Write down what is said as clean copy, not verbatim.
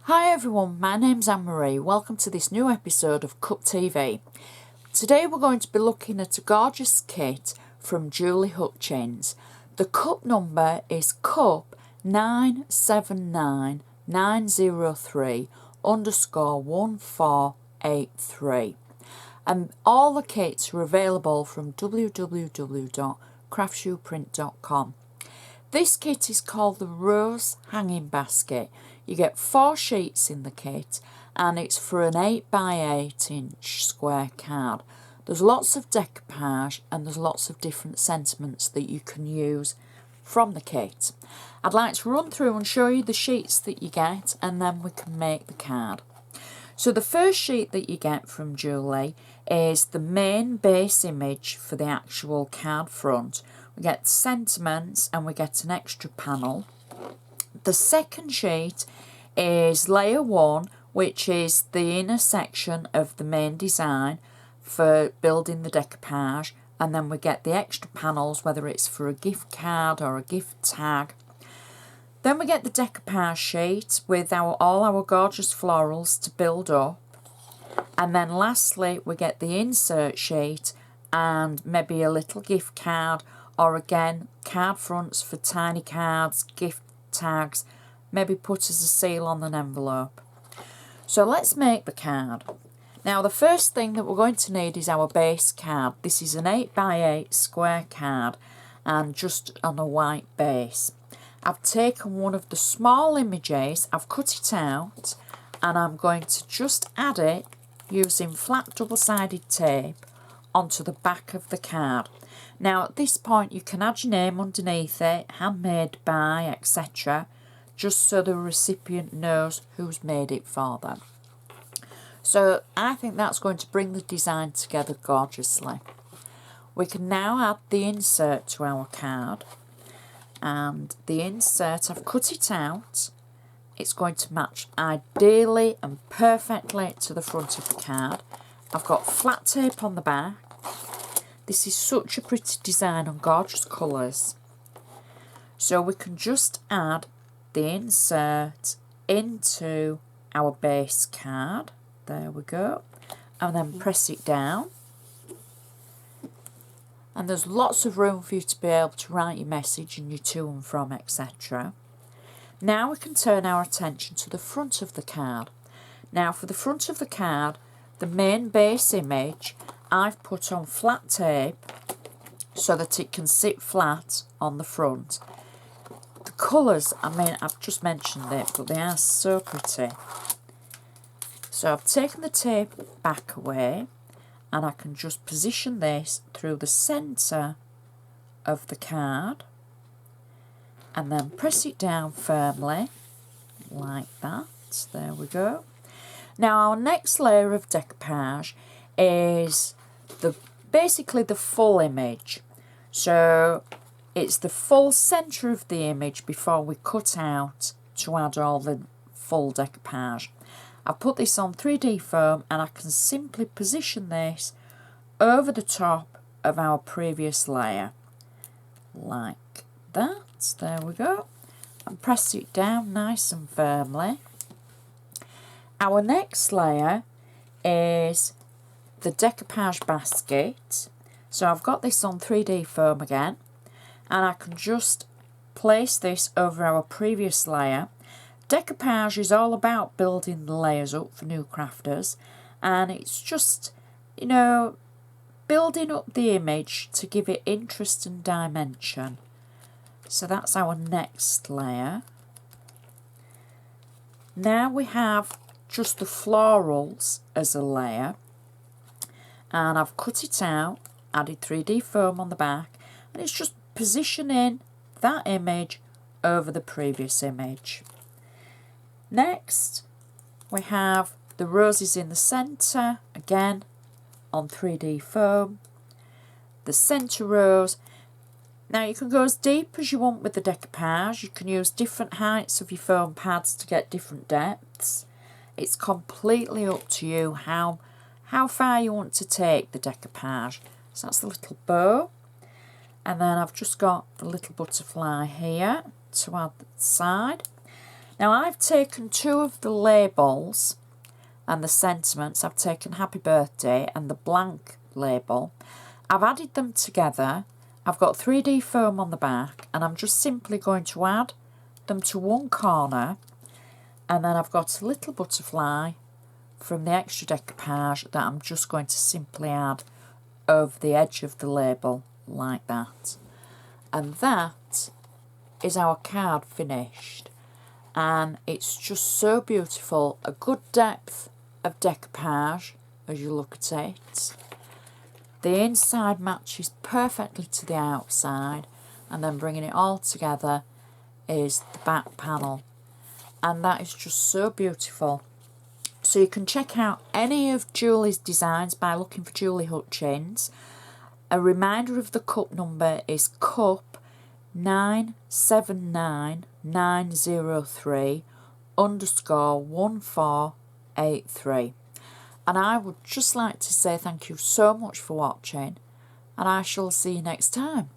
Hi everyone, my name's Anne-Marie. Welcome to this new episode of Cup TV. Today we're going to be looking at a gorgeous kit from Julie Hutchings. The cup number is cup 979903_1483. And all the kits are available from www.craftsuprint.com. This kit is called the Rose Hanging Basket. You get 4 sheets in the kit and it's for an 8x8" square card. There's lots of decoupage and there's lots of different sentiments that you can use from the kit. I'd like to run through and show you the sheets that you get and then we can make the card. So the first sheet that you get from Julie is the main base image for the actual card front. We get sentiments and we get an extra panel. The second sheet is layer 1, which is the inner section of the main design for building the decoupage, and then we get the extra panels, whether it's for a gift card or a gift tag. Then we get the decoupage sheet with all our gorgeous florals to build up. And then lastly, we get the insert sheet and maybe a little gift card, or again, card fronts for tiny cards, gift tags, maybe put as a seal on an envelope. So let's make the card. Now the first thing that we're going to need is our base card. This is an 8x8 square card and just on a white base. I've taken one of the small images, I've cut it out, and I'm going to just add it using flat double-sided tape onto the back of the card. Now at this point you can add your name underneath it, handmade by, etc., just so the recipient knows who's made it for them. So I think that's going to bring the design together gorgeously. We can now add the insert to our card, and the insert, I've cut it out. It's going to match ideally and perfectly to the front of the card. I've got flat tape on the back. This is such a pretty design and gorgeous colours. So we can just add the insert into our base card. There we go. And then press it down. And there's lots of room for you to be able to write your message and your to and from, etc. Now we can turn our attention to the front of the card. Now for the front of the card, the main base image I've put on flat tape so that it can sit flat on the front. The colours, I mean, I've just mentioned it, but they are so pretty. So I've taken the tape back away and I can just position this through the centre of the card and then press it down firmly like that. There we go. Now our next layer of decoupage is basically the full image. So it's the full centre of the image before we cut out to add all the full decoupage. I've put this on 3D foam and I can simply position this over the top of our previous layer like that. There we go. And press it down nice and firmly. Our next layer is the decoupage basket. So I've got this on 3D foam again, and I can just place this over our previous layer. Decoupage is all about building the layers up for new crafters, and it's just, you know, building up the image to give it interest and dimension. So that's our next layer. Now we have just the florals as a layer, and I've cut it out, added 3D foam on the back, and it's just positioning that image over the previous image. Next we have the roses in the centre, again on 3D foam, the centre rose. Now you can go as deep as you want with the decoupage. You can use different heights of your foam pads to get different depths. It's completely up to you how far you want to take the decoupage. So that's the little bow. And then I've just got the little butterfly here to add the side. Now I've taken two of the labels and the sentiments. I've taken happy birthday and the blank label. I've added them together. I've got 3D foam on the back and I'm just simply going to add them to one corner, and then I've got a little butterfly from the extra decoupage that I'm just going to simply add over the edge of the label like that. And that is our card finished, and it's just so beautiful. A good depth of decoupage as you look at it. The inside matches perfectly to the outside, and then bringing it all together is the back panel, and that is just so beautiful. So you can check out any of Julie's designs by looking for Julie Hutchings. A reminder of the cup number is cup 979903_1483. And I would just like to say thank you so much for watching, and I shall see you next time.